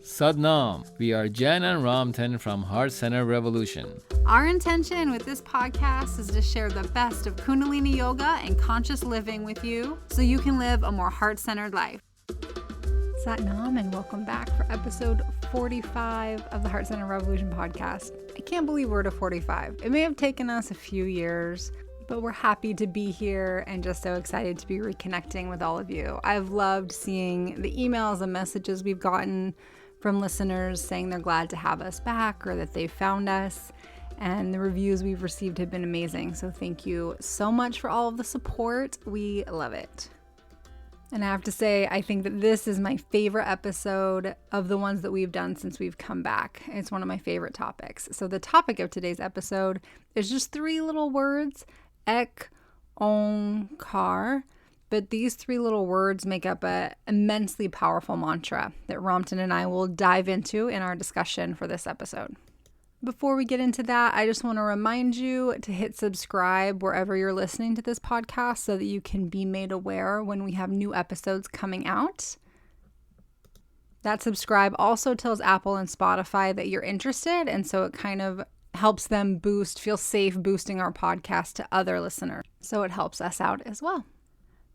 Sadnam. We are Jen and Ramtin from Heart Center Revolution. Our intention with this podcast is to share the best of Kundalini Yoga and conscious living with you so you can live a more heart-centered life. Satnam, and welcome back for episode 45 of the Heart Center Revolution podcast. I can't believe we're to 45. It may have taken us a few years, but we're happy to be here and just so excited to be reconnecting with all of you. I've loved seeing the emails and messages we've gotten from listeners saying they're glad to have us back or that they found us, and the reviews we've received have been amazing. So thank you so much for all of the support. We love it. And I have to say, I think that this is my favorite episode of the ones that we've done since we've come back. It's one of my favorite topics. So the topic of today's episode is just 3 little words, Ek Ong Kar. But these 3 little words make up an immensely powerful mantra that Ramtin and I will dive into in our discussion for this episode. Before we get into that, I just want to remind you to hit subscribe wherever you're listening to this podcast so that you can be made aware when we have new episodes coming out. That subscribe also tells Apple and Spotify that you're interested, and so it kind of helps them feel safe boosting our podcast to other listeners. So it helps us out as well.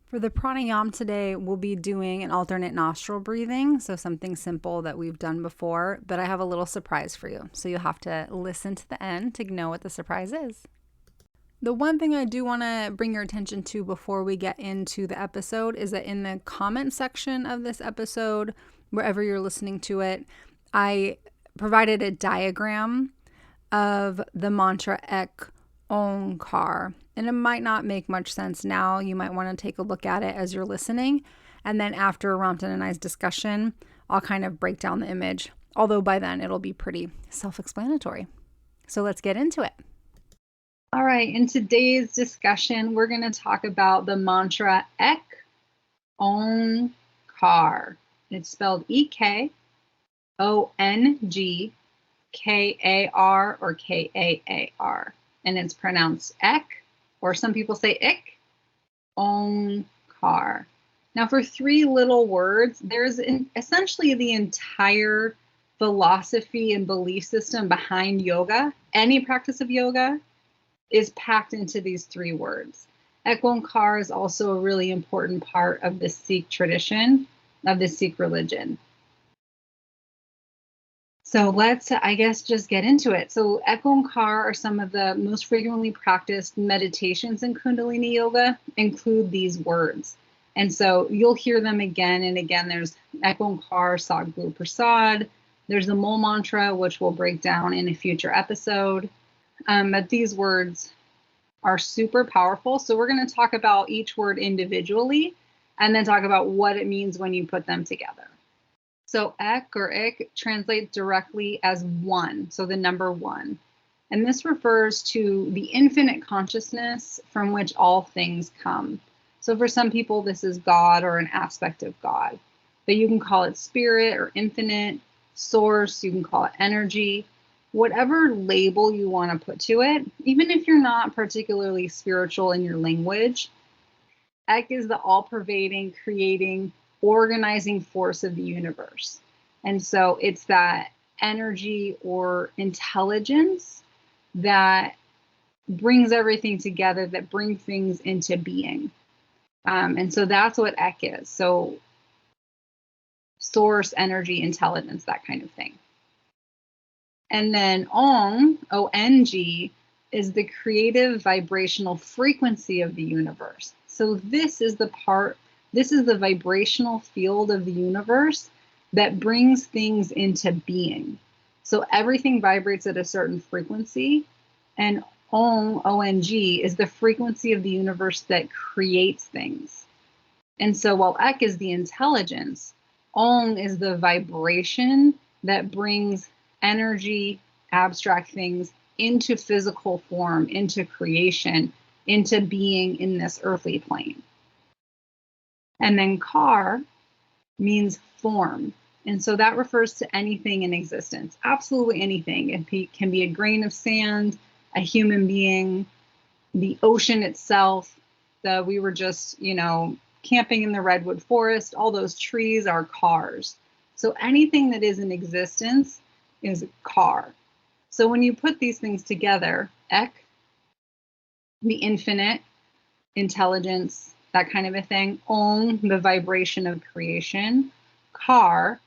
For the pranayam today, we'll be doing an alternate nostril breathing, so something simple that we've done before, but I have a little surprise for you, so you'll have to listen to the end to know what the surprise is. The one thing I do want to bring your attention to before we get into the episode is that in the comment section of this episode, wherever you're listening to it, I provided a diagram of the mantra Ek Ong Kar. And it might not make much sense now. You might want to take a look at it as you're listening. And then after Ramtin and I's discussion, I'll kind of break down the image. Although by then it'll be pretty self-explanatory. So let's get into it. All right. In today's discussion, we're going to talk about the mantra Ek Ong Kar. It's spelled EKONGKAR or KAAR. And it's pronounced Ek, or some people say Ik, Ong Kar. Now for 3 little words, there's essentially the entire philosophy and belief system behind yoga. Any practice of yoga is packed into these 3 words. Ek Ong Kar is also a really important part of the Sikh tradition, of the Sikh religion. So let's, just get into it. So Ek Ong Kar are some of the most frequently practiced meditations in Kundalini Yoga include these words. And so you'll hear them again and again. There's Ek Ong Kar Sadguru Prasad. There's the Mol Mantra, which we'll break down in a future episode. But these words are super powerful. So we're going to talk about each word individually and then talk about what it means when you put them together. So Ek or Ik translates directly as 1, so the number 1. And this refers to the infinite consciousness from which all things come. So for some people, this is God or an aspect of God. But you can call it spirit or infinite, source, you can call it energy, whatever label you want to put to it, even if you're not particularly spiritual in your language. Ek is the all-pervading, creating, organizing force of the universe. And so it's that energy or intelligence that brings everything together, that brings things into being. And so that's what Ek is. So source, energy, intelligence, that kind of thing. And then Ong, O-N-G, is the creative vibrational frequency of the universe. So this is the vibrational field of the universe that brings things into being. So everything vibrates at a certain frequency, and Ong, O-N-G, is the frequency of the universe that creates things. And so while Ek is the intelligence, Ong is the vibration that brings energy, abstract things into physical form, into creation, into being in this earthly plane. And then Kar means form. And so that refers to anything in existence, absolutely anything. It can be a grain of sand, a human being, the ocean itself. We were just, camping in the redwood forest. All those trees are Kars. So anything that is in existence is Kar. So when you put these things together, Ek, the infinite, intelligence, that kind of a thing, Ong, the vibration of creation, Kar,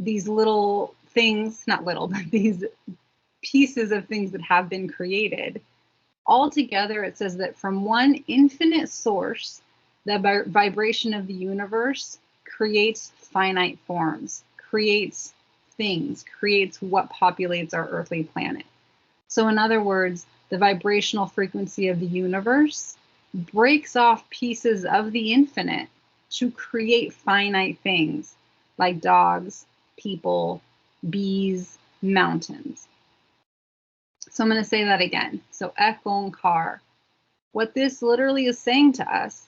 these little things, not little, but these pieces of things that have been created. Altogether, it says that from one infinite source, the vibration of the universe creates finite forms, creates things, creates what populates our earthly planet. So in other words, the vibrational frequency of the universe breaks off pieces of the infinite to create finite things like dogs, people, bees, mountains. So I'm going to say that again. So Ek Ong Kar. What this literally is saying to us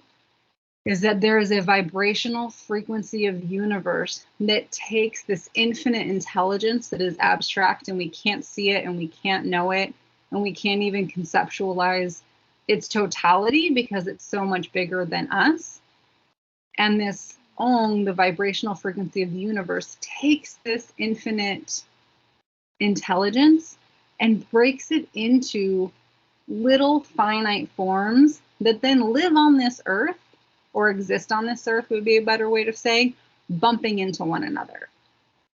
is that there is a vibrational frequency of the universe that takes this infinite intelligence that is abstract and we can't see it and we can't know it and we can't even conceptualize its totality because it's so much bigger than us. And this Ong, the vibrational frequency of the universe, takes this infinite intelligence and breaks it into little finite forms that then live on this earth, or exist on this earth would be a better way to say, bumping into one another.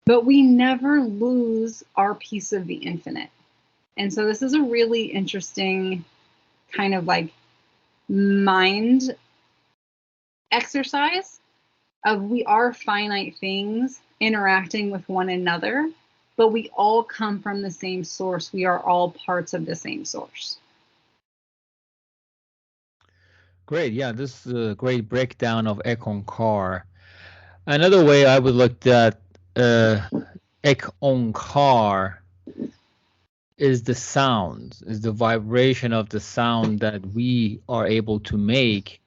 But we never lose our piece of the infinite. And so this is a really interesting kind of like mind exercise of we are finite things interacting with one another, but we all come from the same source. We are all parts of the same source. Great. Yeah, this is a great breakdown of Ek Ong Kar. Another way I would look at Ek Ong Kar is the sound, is the vibration of the sound that we are able to make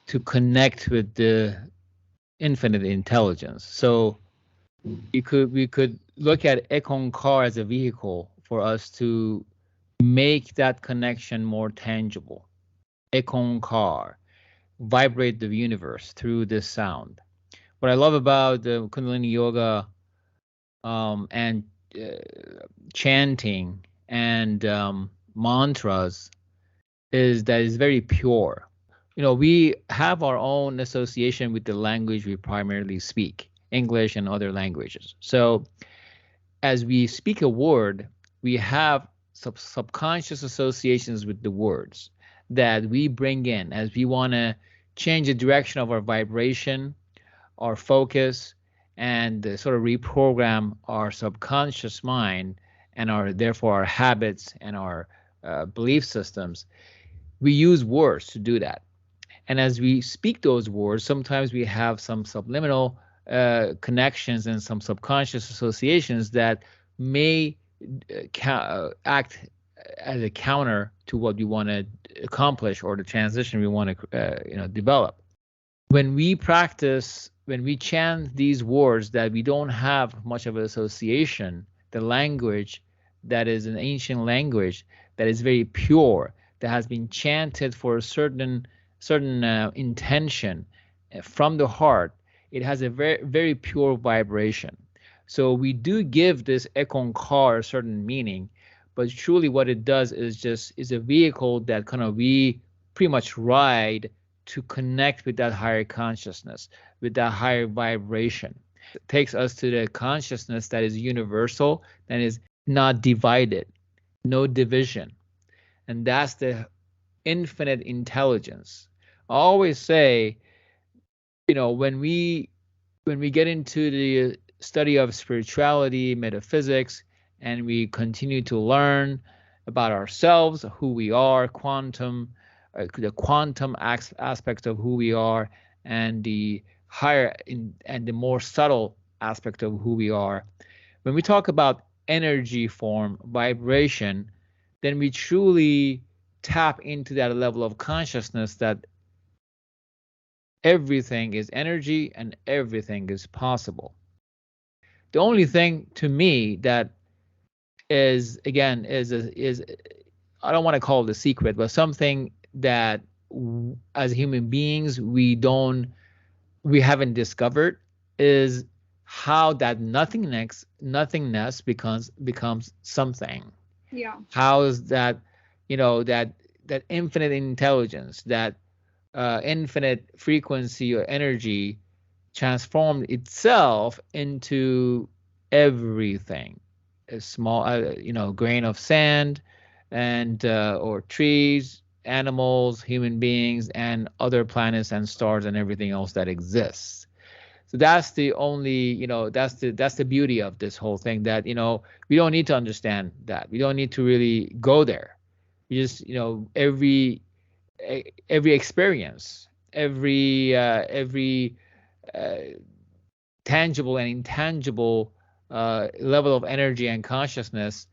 to connect with the infinite intelligence. So we could look at Ek Ong Kar as a vehicle for us to make that connection more tangible. Ek Ong Kar, vibrate the universe through this sound. What I love about the Kundalini Yoga and chanting and mantras is that it's very pure. You know, we have our own association with the language we primarily speak, English and other languages. So as we speak a word, we have subconscious associations with the words that we bring in as we want to change the direction of our vibration, our focus, and sort of reprogram our subconscious mind and therefore our habits and our belief systems. We use words to do that. And as we speak those words, sometimes we have some subliminal connections and some subconscious associations that may act as a counter to what we want to accomplish or the transition we want to develop. When we practice, when we chant these words that we don't have much of an association, the language that is an ancient language that is very pure, that has been chanted for a certain intention from the heart, it has a very, very pure vibration. So we do give this Ek Ong Kar a certain meaning, but truly what it does is a vehicle that kind of we pretty much ride to connect with that higher consciousness, with that higher vibration. It takes us to the consciousness that is universal, that is not divided, no division. And that's the infinite intelligence. I always say, when we get into the study of spirituality, metaphysics, and we continue to learn about ourselves, who we are, the quantum aspects of who we are, and the higher and the more subtle aspect of who we are. When we talk about energy form, vibration, then we truly tap into that level of consciousness that everything is energy and everything is possible. The only thing to me that is I don't want to call it a secret, but something that as human beings we haven't discovered is how that nothingness becomes something. Yeah. How is that, that infinite intelligence, that infinite frequency or energy transformed itself into everything, a small, grain of sand, and or trees, animals, human beings, and other planets and stars and everything else that exists. So that's the only, that's the beauty of this whole thing, that we don't need to understand that. We don't need to really go there. We just, every experience, every uh, tangible and intangible level of energy and consciousness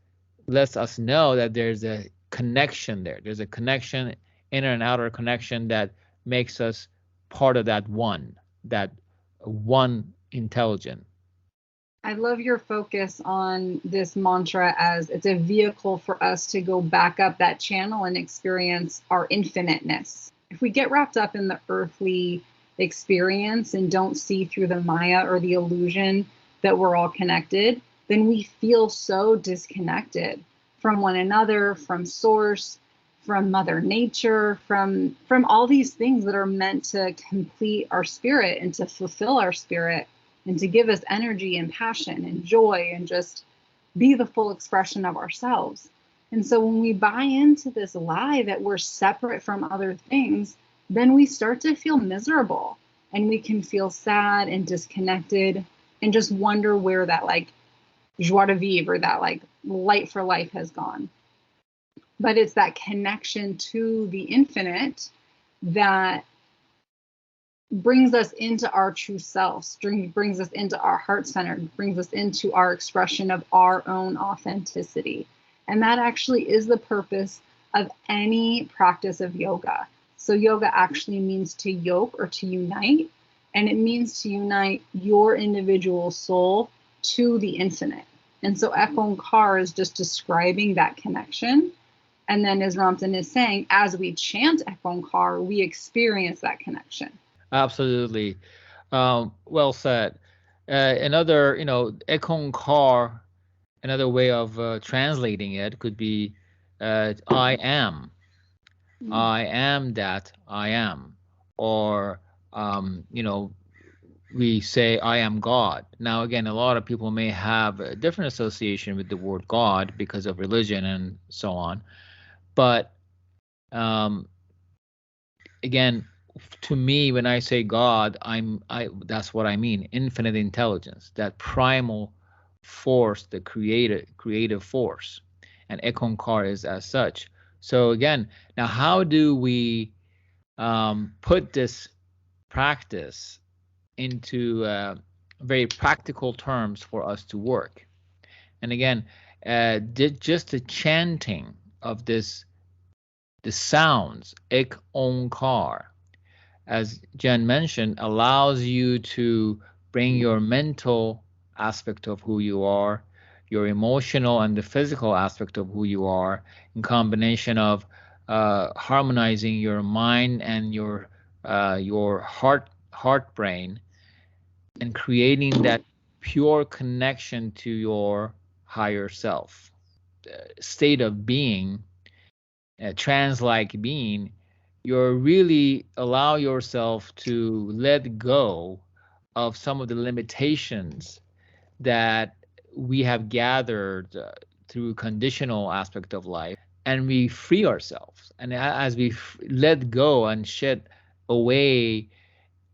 lets us know that there's a connection there. There's a connection, inner and outer connection, that makes us part of that one intelligent. I love your focus on this mantra as it's a vehicle for us to go back up that channel and experience our infiniteness. If we get wrapped up in the earthly experience and don't see through the Maya or the illusion that we're all connected, then we feel so disconnected from one another, from source, from Mother Nature, from all these things that are meant to complete our spirit and to fulfill our spirit and to give us energy and passion and joy and just be the full expression of ourselves. And so when we buy into this lie that we're separate from other things, then we start to feel miserable and we can feel sad and disconnected and just wonder where that like joie de vivre or that like light for life has gone. But it's that connection to the infinite that brings us into our true selves, brings us into our heart center, brings us into our expression of our own authenticity. And that actually is the purpose of any practice of yoga. So yoga actually means to yoke or to unite, and it means to unite your individual soul to the infinite. And so Ek Ong Kar is just describing that connection. And then as Ramtin is saying, as we chant Ek Ong Kar, we experience that connection. Absolutely. Well said. Another, Ek Ong Kar, another way of translating it could be I am. I am that I am. Or, we say I am God. Now, again, a lot of people may have a different association with the word God because of religion and so on. But again, to me, when I say God, that's what I mean. Infinite intelligence, that primal force, the creative force, and Ek Ong Kar is as such. So again, now how do we put this practice into very practical terms for us to work? And again, just the chanting of the sounds, Ek Ong Kar, as Jen mentioned, allows you to bring your mental aspect of who you are, your emotional and the physical aspect of who you are, in combination of harmonizing your mind and your heart brain, and creating that pure connection to your higher self state of being, trans-like being. You're really allow yourself to let go of some of the limitations that we have gathered through conditional aspect of life, and we free ourselves. And as we let go and shed away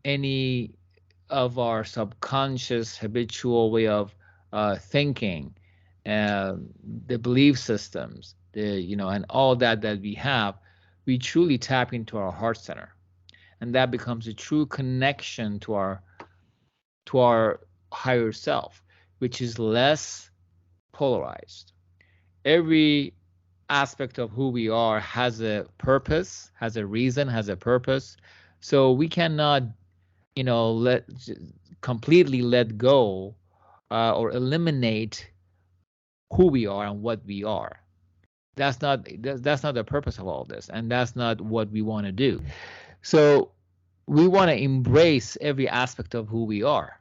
any of our subconscious habitual way of thinking, the belief systems, and all that we have, we truly tap into our heart center, and that becomes a true connection to our higher self, which is less polarized. Every aspect of who we are has a purpose, has a reason, has a purpose. So we cannot, completely let go or eliminate who we are and what we are. That's not the purpose of all this, and that's not what we want to do. So we want to embrace every aspect of who we are.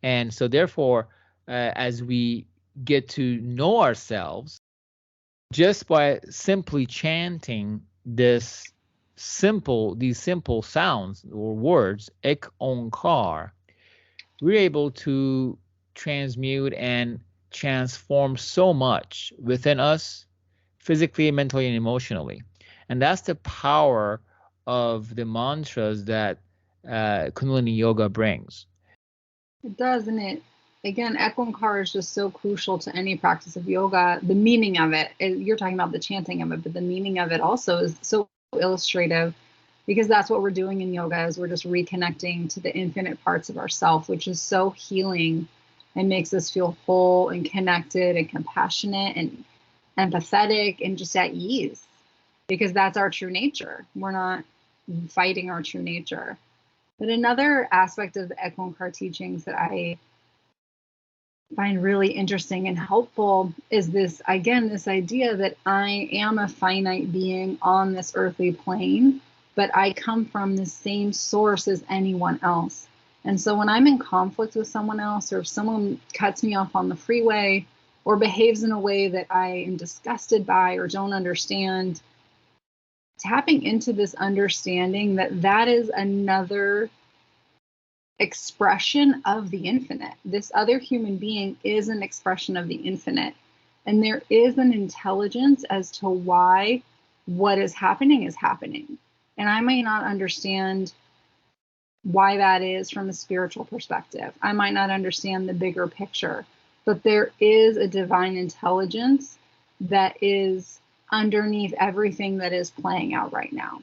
And so therefore, as we get to know ourselves, just by simply chanting these simple sounds or words, Ek Ong Kar, we're able to transmute and transform so much within us, physically, mentally, and emotionally. And that's the power of the mantras that Kundalini Yoga brings. It does, and it again, Ek Ong Kar is just so crucial to any practice of yoga. The meaning of it, you're talking about the chanting of it, but the meaning of it also is so illustrative, because that's what we're doing in yoga, is we're just reconnecting to the infinite parts of ourself, which is so healing and makes us feel whole and connected and compassionate and empathetic and just at ease, because that's our true nature. We're not fighting our true nature. But another aspect of the Ek Ong Kar teachings that I find really interesting and helpful is this idea that I am a finite being on this earthly plane, but I come from the same source as anyone else. And so when I'm in conflict with someone else, or if someone cuts me off on the freeway or behaves in a way that I am disgusted by or don't understand, tapping into this understanding that that is another expression of the infinite. This other human being is an expression of the infinite. And there is an intelligence as to why what is happening is happening. And I may not understand why that is from a spiritual perspective. I might not understand the bigger picture, but there is a divine intelligence that is underneath everything that is playing out right now.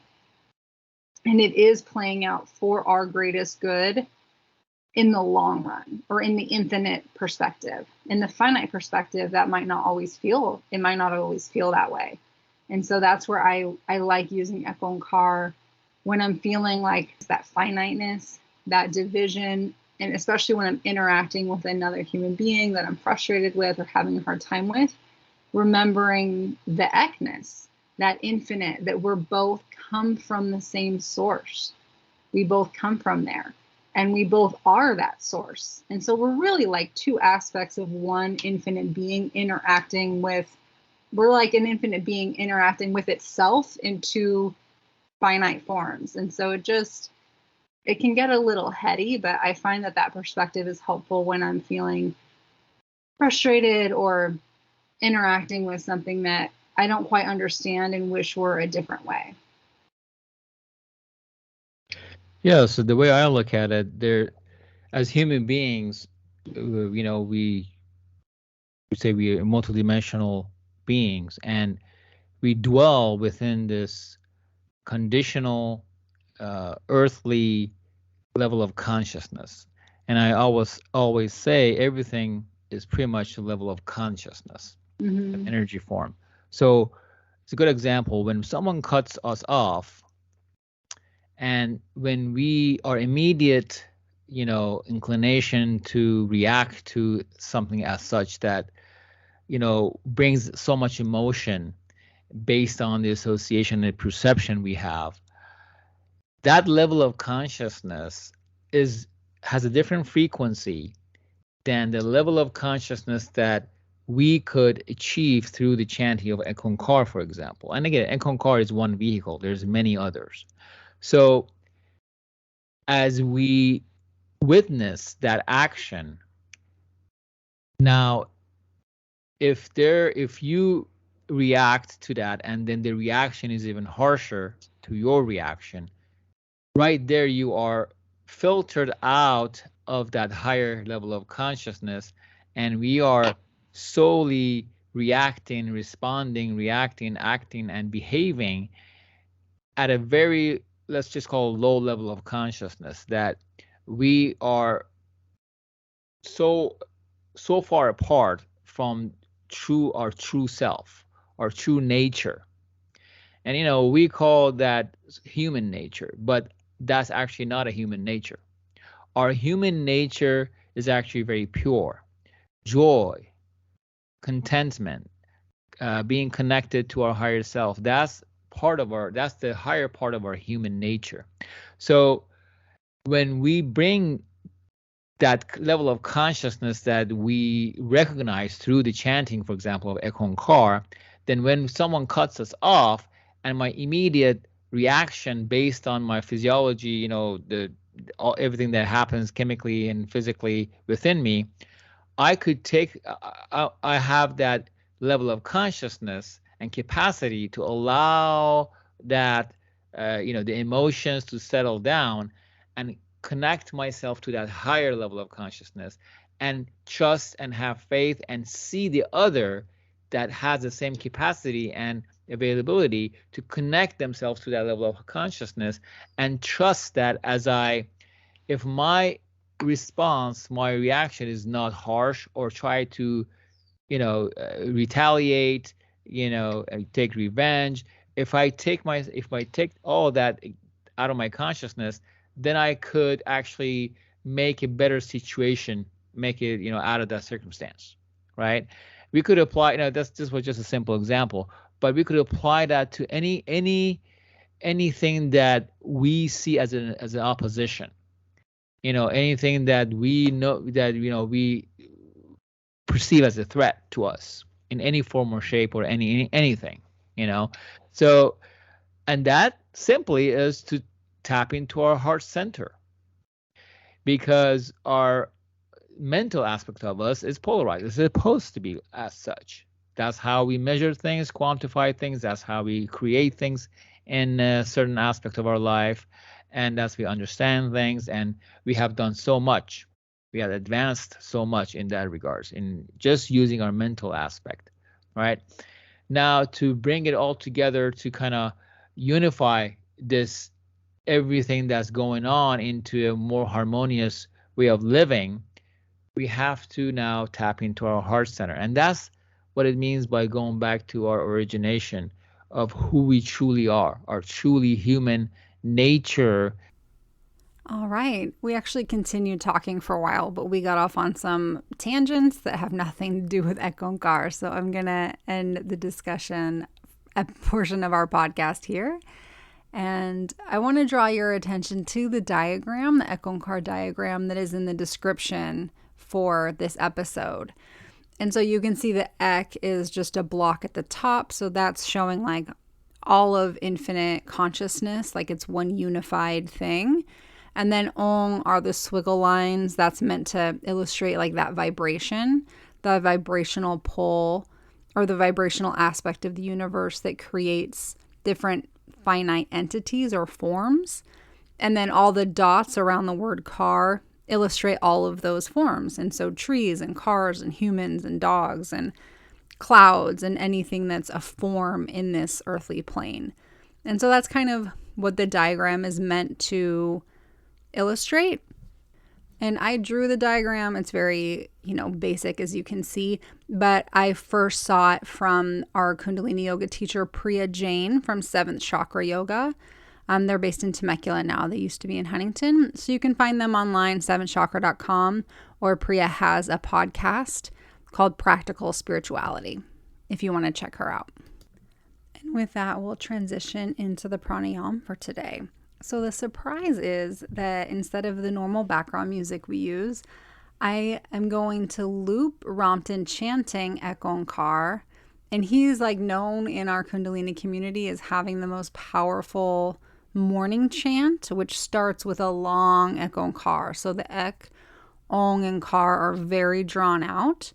And it is playing out for our greatest good in the long run, or in the infinite perspective. In the finite perspective, it might not always feel that way. And so that's where I like using Ek Ong Kar when I'm feeling like that finiteness, that division, and especially when I'm interacting with another human being that I'm frustrated with or having a hard time with, remembering the Ekness, that infinite, that we're both come from the same source. We both come from there, and we both are that source. And so we're really like two aspects of one infinite being interacting with, we're like an infinite being interacting with itself in two finite forms. And so it can get a little heady, but I find that perspective is helpful when I'm feeling frustrated or interacting with something that I don't quite understand and wish were a different way. Yeah, so the way I look at it, as human beings, we say we are multidimensional beings, and we dwell within this conditional, earthly level of consciousness. And I always say everything is pretty much a level of consciousness, energy form. So it's a good example when someone cuts us off, and when we are immediate, inclination to react to something as such that, brings so much emotion based on the association and perception we have, that level of consciousness has a different frequency than the level of consciousness that we could achieve through the chanting of Ek Ong Kar, for example. And again, Ek Ong Kar is one vehicle. There's many others. So as we witness that action, now if you react to that and then the reaction is even harsher to your reaction, right there you are filtered out of that higher level of consciousness, and we are solely reacting, responding, acting, and behaving at a very, let's just call low level of consciousness, that we are so far apart from our true self, our true nature. And we call that human nature, but that's actually not a human nature. Our human nature is actually very pure. Joy, contentment, being connected to our higher self, that's the higher part of our human nature. So when we bring that level of consciousness that we recognize through the chanting, for example, of Ek Ong Kar, then when someone cuts us off, and my immediate reaction based on my physiology, everything that happens chemically and physically within me, I could take, I have that level of consciousness and capacity to allow that, the emotions to settle down and connect myself to that higher level of consciousness and trust and have faith and see the other that has the same capacity and availability to connect themselves to that level of consciousness, and trust that if my response, my reaction is not harsh or try to, retaliate, take revenge. If I take all that out of my consciousness, then I could actually make a better situation, make it, out of that circumstance, right? We could apply, this was just a simple example, but we could apply that to anything that we see as an opposition, anything that we know that we perceive as a threat to us in any form or shape or anything, so, and that simply is to tap into our heart center, because our mental aspect of us is polarized. It's supposed to be as such. That's how we measure things, quantify things. That's how we create things in a certain aspect of our life, and that's we understand things. And we have done so much. We have advanced so much in that regards, in just using our mental aspect, right? Now, to bring it all together, to kind of unify this everything that's going on into a more harmonious way of living, we have to now tap into our heart center. And that's what it means by going back to our origination of who we truly are, our truly human nature. All right. We actually continued talking for a while, but we got off on some tangents that have nothing to do with Ek Ong Kar. So I'm going to end the discussion, a portion of our podcast here. And I want to draw your attention to the diagram, the Ek Ong Kar diagram that is in the description for this episode. And so you can see the Ek is just a block at the top. So that's showing like all of infinite consciousness, like it's one unified thing. And then Ong are the swiggle lines. That's meant to illustrate like that vibration, the vibrational pull or the vibrational aspect of the universe that creates different finite entities or forms. And then all the dots around the word car illustrate all of those forms. And so trees and cars and humans and dogs and clouds and anything that's a form in this earthly plane. And so that's kind of what the diagram is meant to illustrate. And I drew the diagram. It's very, basic, as you can see, but I first saw it from our Kundalini Yoga teacher, Priya Jain from 7th Chakra Yoga. They're based in Temecula now. They used to be in Huntington. So you can find them online, 7thchakra.com, or Priya has a podcast called Practical Spirituality, if you want to check her out. And with that, we'll transition into the pranayam for today. So the surprise is that instead of the normal background music we use, I am going to loop Ramtin chanting Ek Ong Kar. And he's like known in our Kundalini community as having the most powerful morning chant, which starts with a long Ek Ong Kar. So the Ek, Ong, and Kar are very drawn out,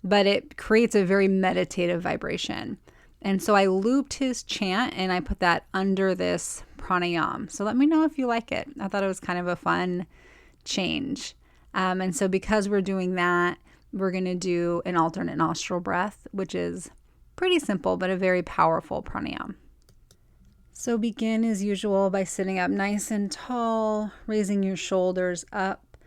but it creates a very meditative vibration. And so I looped his chant and I put that under this pranayam. So let me know if you like it. I thought it was kind of a fun change. And so because we're doing that, we're going to do an alternate nostril breath, which is pretty simple, but a very powerful pranayam. So begin as usual by sitting up nice and tall, raising your shoulders up,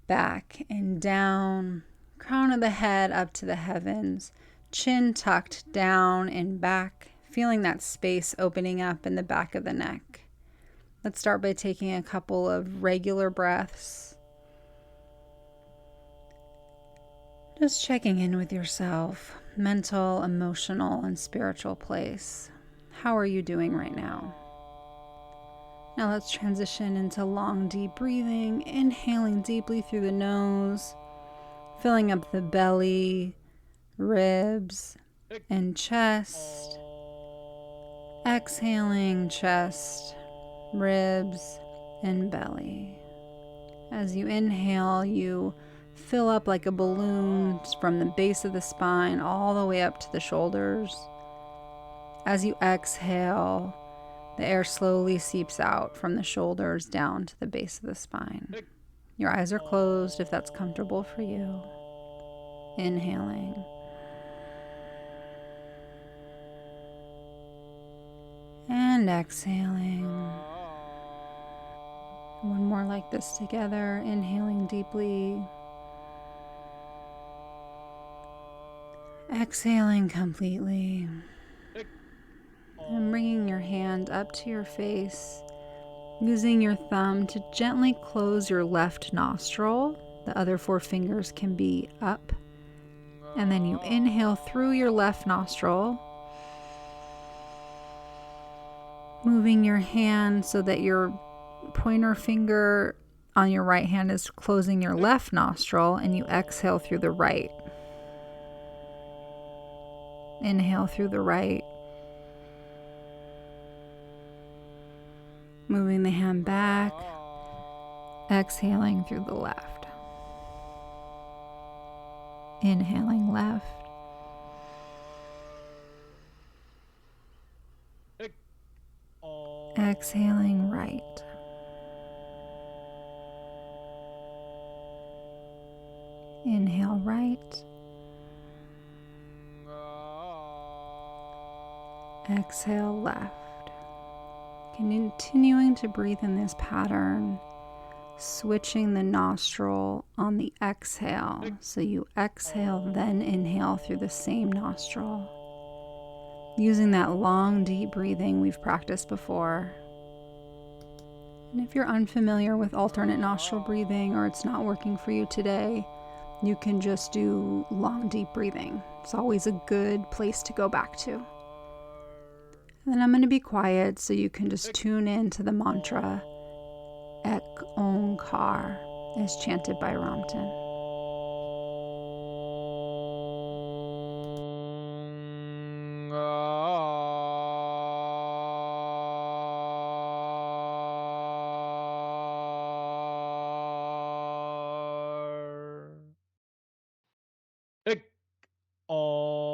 back, and down, crown of the head up to the heavens, chin tucked down and back, feeling that space opening up in the back of the neck. Let's start by taking a couple of regular breaths. Just checking in with yourself, mental, emotional, and spiritual place. How are you doing right now? Now let's transition into long, deep breathing, inhaling deeply through the nose, filling up the belly, ribs, and chest. Exhaling chest, ribs, and belly. As you inhale, you fill up like a balloon from the base of the spine all the way up to the shoulders. As you exhale, the air slowly seeps out from the shoulders down to the base of the spine. Your eyes are closed if that's comfortable for you. Inhaling. And exhaling. One more like this together. Inhaling deeply. Exhaling completely. And bringing your hand up to your face, using your thumb to gently close your left nostril. The other 4 fingers can be up. And then you inhale through your left nostril, moving your hand so that your pointer finger on your right hand is closing your left nostril, and you exhale through the right. Inhale through the right. Moving the hand back, exhaling through the left. Inhaling left. Exhaling right. Inhale right. Exhale left. Continuing to breathe in this pattern, switching the nostril on the exhale. So you exhale, then inhale through the same nostril. Using that long, deep breathing we've practiced before. And if you're unfamiliar with alternate nostril breathing, or it's not working for you today, you can just do long, deep breathing. It's always a good place to go back to. And then I'm going to be quiet so you can just tune in to the mantra Ek Ong Kar as chanted by Ramtin. Ek Ong Kar.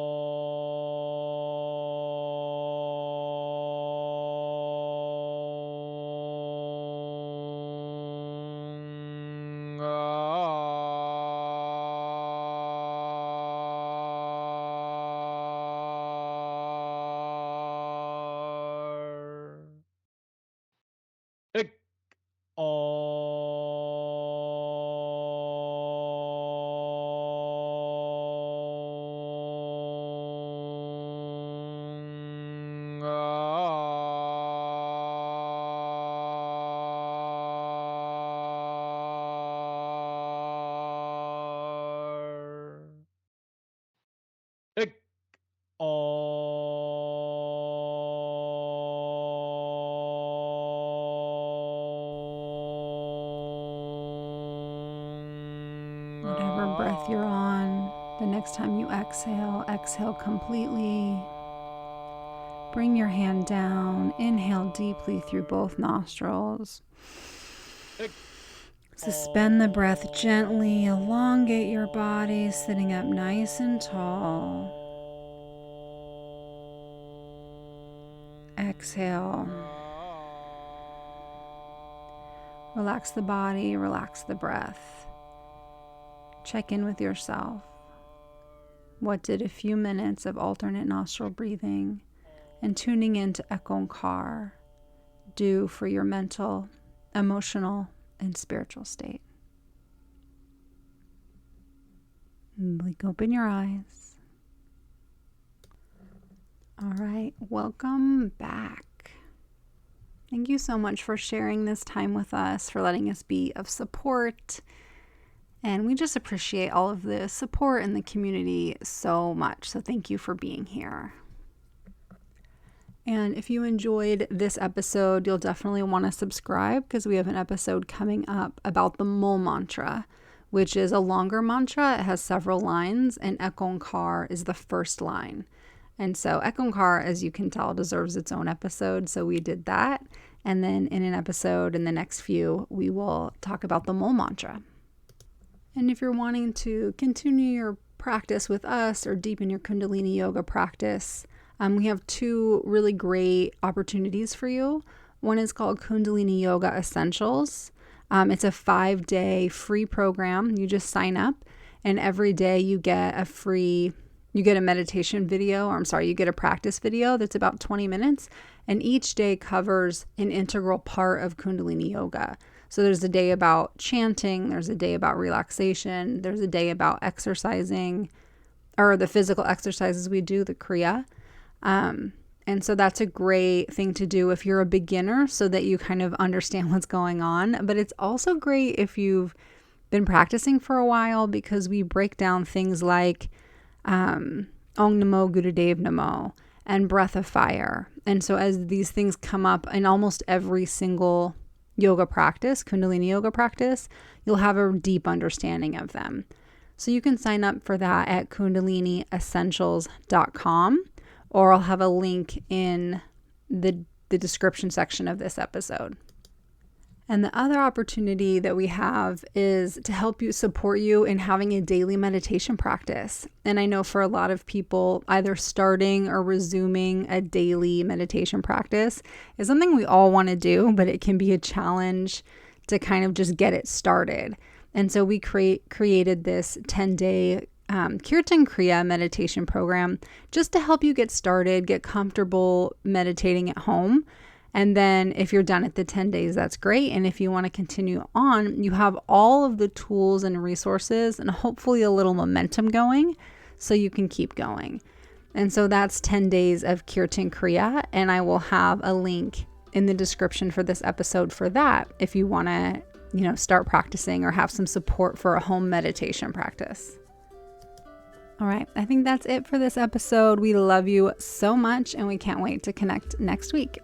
Ek Ong Kar. Ek Whatever breath you're on, the next time you exhale, exhale completely. Bring your hand down, inhale deeply through both nostrils. Suspend the breath gently, elongate your body, sitting up nice and tall. Exhale. Relax the body, relax the breath. Check in with yourself. What did a few minutes of alternate nostril breathing and tuning into Ek Ong Kar do for your mental, emotional, and spiritual state? Blink open your eyes. All right, welcome back. Thank you so much for sharing this time with us, for letting us be of support. And we just appreciate all of the support in the community so much. So thank you for being here. And if you enjoyed this episode, you'll definitely want to subscribe because we have an episode coming up about the Mole mantra, which is a longer mantra. It has several lines, and Ek Ong Kar is the first line. And so Ek Ong Kar, as you can tell, deserves its own episode. So we did that. And then in an episode in the next few, we will talk about the Mole mantra. And if you're wanting to continue your practice with us or deepen your Kundalini Yoga practice, we have two really great opportunities for you. One is called Kundalini Yoga Essentials. It's a 5-day free program. You just sign up, and every day you get a meditation video, you get a practice video that's about 20 minutes, and each day covers an integral part of Kundalini Yoga. So there's a day about chanting, there's a day about relaxation, there's a day about exercising, or the physical exercises we do, the Kriya. And so that's a great thing to do if you're a beginner so that you kind of understand what's going on. But it's also great if you've been practicing for a while because we break down things like Om Namo Gurudev Namo and breath of fire. And so as these things come up in almost every single yoga practice, Kundalini Yoga practice, you'll have a deep understanding of them. So you can sign up for that at kundaliniessentials.com, or I'll have a link in the description section of this episode. And the other opportunity that we have is to help you, support you in having a daily meditation practice. And I know for a lot of people, either starting or resuming a daily meditation practice is something we all want to do, but it can be a challenge to kind of just get it started. And so we created this 10-day Kirtan Kriya meditation program just to help you get started, get comfortable meditating at home. And then if you're done at the 10 days, that's great. And if you want to continue on, you have all of the tools and resources and hopefully a little momentum going so you can keep going. And so that's 10 days of Kirtan Kriya. And I will have a link in the description for this episode for that if you want to, start practicing or have some support for a home meditation practice. All right, I think that's it for this episode. We love you so much and we can't wait to connect next week.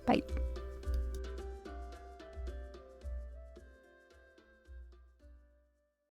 Bye.